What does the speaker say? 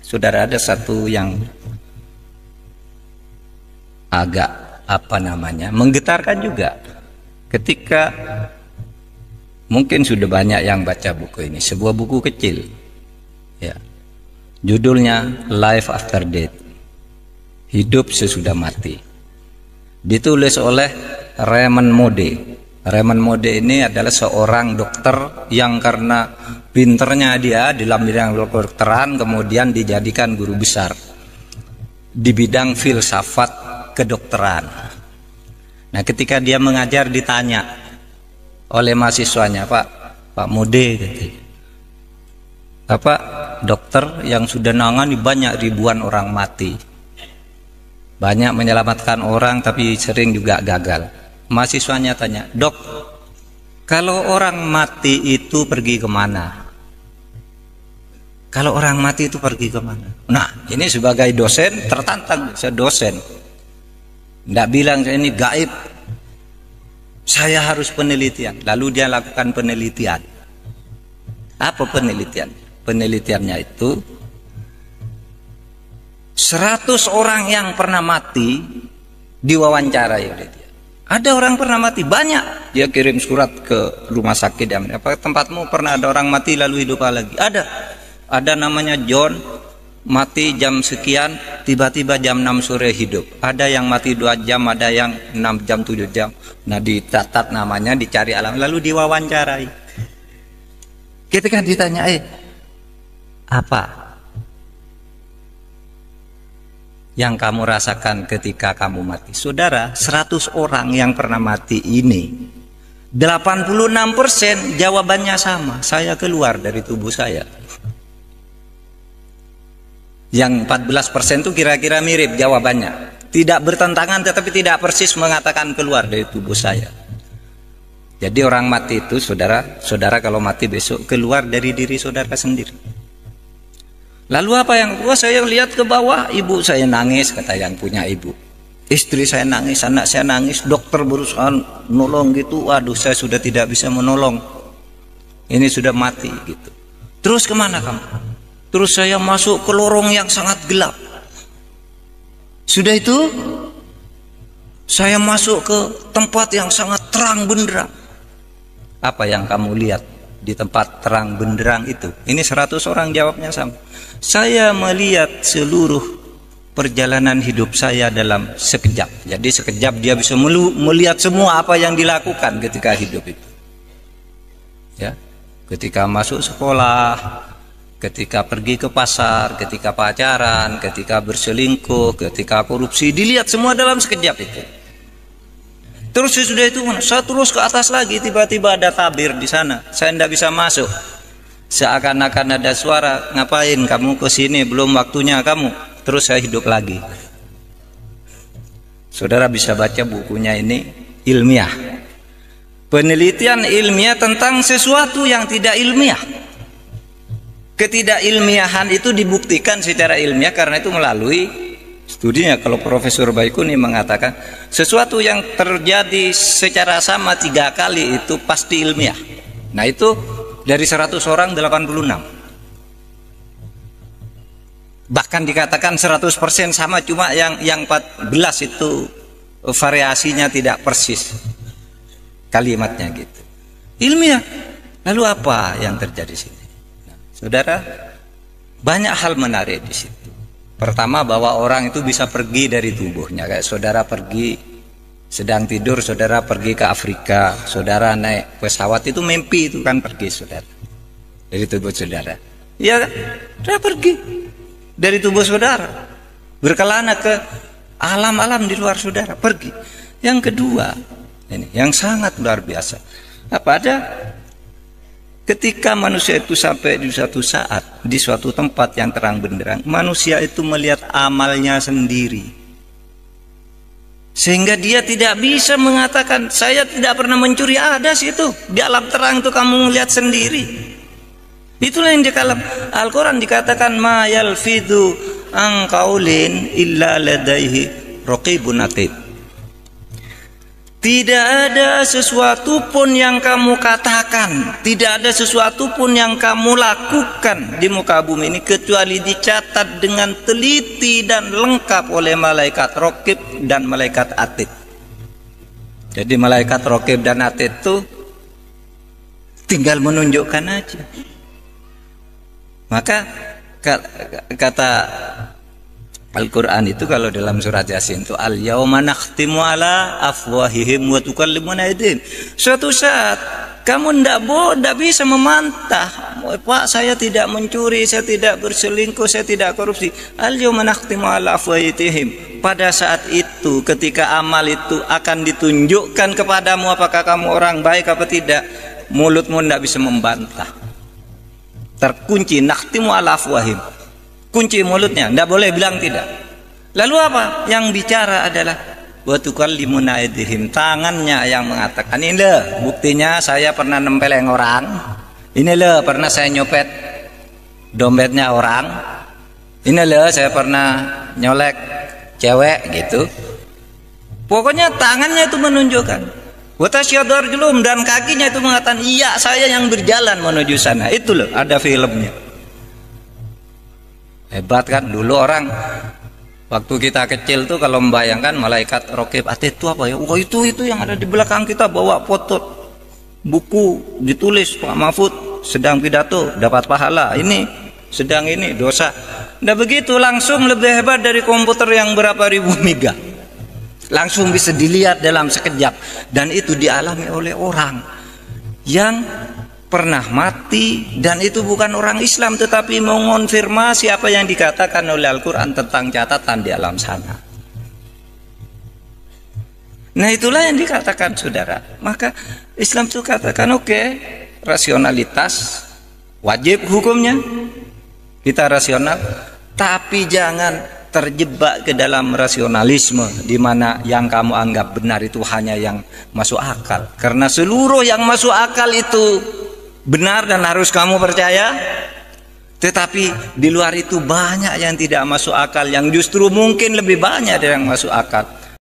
Saudara, ada satu yang agak menggetarkan juga. Ketika mungkin sudah banyak yang baca buku ini, sebuah buku kecil, ya, judulnya Life After Death, hidup sesudah mati, ditulis oleh Raymond Moody. Raymond Moody ini adalah seorang dokter yang karena pinternya dia di dalam bidang kedokteran kemudian dijadikan guru besar di bidang filsafat kedokteran. Nah, ketika dia mengajar ditanya oleh mahasiswanya, Pak Moody, Bapak dokter yang sudah nangani banyak ribuan orang mati, banyak menyelamatkan orang tapi sering juga gagal. Mahasiswanya tanya, Dok, kalau orang mati itu pergi kemana? Kalau orang mati itu pergi kemana? Nah, ini sebagai dosen tertantang, saya dosen. Tidak bilang saya ini gaib, saya harus penelitian. Lalu dia lakukan penelitian. Apa penelitian? Penelitiannya itu 100 orang yang pernah mati diwawancarai oleh dia. Ada orang pernah mati banyak, dia kirim surat ke rumah sakit. Apa tempatmu pernah ada orang mati lalu hidup lagi? Ada namanya John, mati jam sekian, tiba-tiba jam 6 sore hidup. Ada yang mati 2 jam, ada yang 6 jam, 7 jam. Nah, dicatat namanya, dicari alam, lalu diwawancarai. Ketika ditanya, apa yang kamu rasakan ketika kamu mati? Saudara, 100 orang yang pernah mati ini 86% jawabannya sama, saya keluar dari tubuh saya. Yang 14% itu kira-kira mirip jawabannya, tidak bertentangan tetapi tidak persis mengatakan keluar dari tubuh saya. Jadi orang mati itu, saudara kalau mati besok keluar dari diri saudara sendiri. Lalu apa yang saya lihat ke bawah, ibu saya nangis, kata yang punya ibu. Istri saya nangis, anak saya nangis, dokter berusaha nolong gitu. Waduh, saya sudah tidak bisa menolong. Ini sudah mati gitu. Terus kemana kamu? Terus saya masuk ke lorong yang sangat gelap. Sudah itu saya masuk ke tempat yang sangat terang benderang. Apa yang kamu lihat di tempat terang benderang itu? Ini 100 orang jawabnya sama. Saya melihat seluruh perjalanan hidup saya dalam sekejap. Jadi sekejap dia bisa melihat semua apa yang dilakukan ketika hidup itu. Ya, ketika masuk sekolah, ketika pergi ke pasar, ketika pacaran, ketika berselingkuh, ketika korupsi, dilihat semua dalam sekejap itu. Terus sesudah itu saya terus ke atas lagi, tiba-tiba ada tabir di sana. Saya tidak bisa masuk. Seakan-akan ada suara, ngapain kamu ke sini, belum waktunya kamu. Terus saya hidup lagi. Saudara bisa baca bukunya, ini ilmiah. Penelitian ilmiah tentang sesuatu yang tidak ilmiah. Ketidakilmiahan itu dibuktikan secara ilmiah karena itu melalui studinya. Kalau Profesor Baikuni mengatakan sesuatu yang terjadi secara sama 3 kali itu pasti ilmiah. Nah, itu dari 100 orang 86. Bahkan dikatakan 100% sama, cuma yang 14 itu variasinya tidak persis kalimatnya gitu. Ilmiah. Lalu apa yang terjadi di sini? Nah, saudara, banyak hal menarik di situ. Pertama, bahwa orang itu bisa pergi dari tubuhnya. Kayak saudara pergi sedang tidur, saudara pergi ke Afrika, saudara naik pesawat, itu mimpi, itu kan pergi saudara dari tubuh saudara. Ya, saudara pergi dari tubuh saudara, berkelana ke alam-alam di luar saudara, pergi. Yang kedua, ini yang sangat luar biasa. Apa ada ketika manusia itu sampai di suatu saat di suatu tempat yang terang benderang, manusia itu melihat amalnya sendiri. Sehingga dia tidak bisa mengatakan saya tidak pernah mencuri. Ada situ di alam terang itu kamu melihat sendiri. Itulah yang di dalam Al-Quran dikatakan ma yalfidu an qaulin illa ladaihi raqibun atid. Tidak ada sesuatu pun yang kamu katakan, tidak ada sesuatu pun yang kamu lakukan di muka bumi ini kecuali dicatat dengan teliti dan lengkap oleh malaikat Raqib dan malaikat Atid. Jadi malaikat Raqib dan Atid itu tinggal menunjukkan aja. Maka kata Al-Quran itu kalau dalam surat Yasin itu al-yauma nakhtimu ala afwahihim wa tukallimuna aydihim. Suatu saat kamu tidak bisa memantah, Pak, saya tidak mencuri, saya tidak berselingkuh, saya tidak korupsi. Al-yauma nakhtimu ala afwahihim. Pada saat itu ketika amal itu akan ditunjukkan kepadamu apakah kamu orang baik apa tidak, mulutmu tidak bisa membantah. Terkunci, nakhtimu ala afwahihim. Kunci mulutnya, tidak boleh bilang tidak. Lalu apa? Yang bicara adalah wa tukallimuna aydihim, tangannya yang mengatakan, ini loh buktinya saya pernah nempeleng orang, ini loh pernah saya nyopet dompetnya orang, ini loh saya pernah nyolek cewek gitu. Pokoknya tangannya itu menunjukkan. Wa tasyhadu arjuluhum, dan kakinya itu mengatakan iya saya yang berjalan menuju sana. Itu loh ada filmnya. Hebat kan dulu orang waktu kita kecil tuh kalau membayangkan malaikat Raqib Atid itu apa ya? Oh itu yang ada di belakang kita bawa foto buku ditulis Pak Mahfud sedang pidato dapat pahala, ini sedang ini dosa. Nah begitu langsung lebih hebat dari komputer yang berapa ribu mega. Langsung bisa dilihat dalam sekejap, dan itu dialami oleh orang yang pernah mati, dan itu bukan orang Islam tetapi mengonfirmasi apa yang dikatakan oleh Al-Quran tentang catatan di alam sana. Nah itulah yang dikatakan saudara. Maka Islam itu katakan oke, rasionalitas wajib hukumnya, kita rasional, tapi jangan terjebak ke dalam rasionalisme di mana yang kamu anggap benar itu hanya yang masuk akal, karena seluruh yang masuk akal itu benar dan harus kamu percaya. Tetapi di luar itu banyak yang tidak masuk akal, yang justru mungkin lebih banyak dari yang masuk akal.